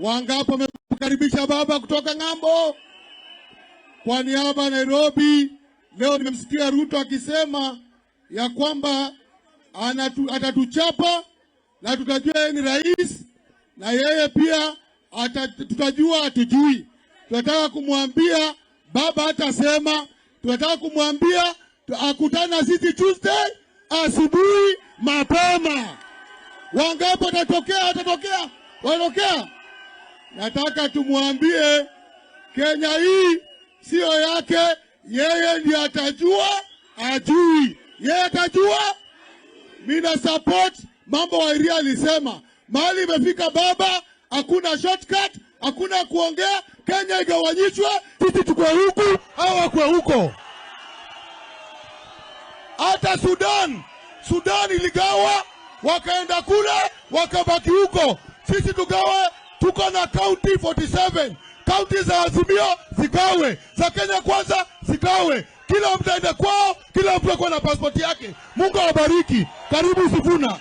Wangapi wamekaribisha baba kutoka ng'ambo? Kwa niaba ya Nairobi, leo nimemsikia Ruto akisema ya kwamba atatuchapa na tutajua yeye ni rais, na yeye pia tutajua atujui. Tunataka kumwambia baba hatasema, tunataka kumwambia akutana sisi Tuesday asubuhi mapema. Wangapi watatokea? Watokea. Nataka tumwambie Kenya hii sio yake, yeye ndiye atajua, ajui. Yeye atajua. Mimi na support mambo Wairia alisema. Mahali imefika baba, hakuna shortcut, hakuna kuongea. Kenya igawanyishwe, sisi tukwe huku au wakwe huko. Hata Sudan iligawa, wakaenda kule, wakabaki huko. Sisi tugawe, tuko na county 47. County za Azimio zikawe, za Kenya Kwanza zikawe. Kila mtu aende kwao, kila mtu ako na passport yake. Mungu awabariki. Karibu Sifuna.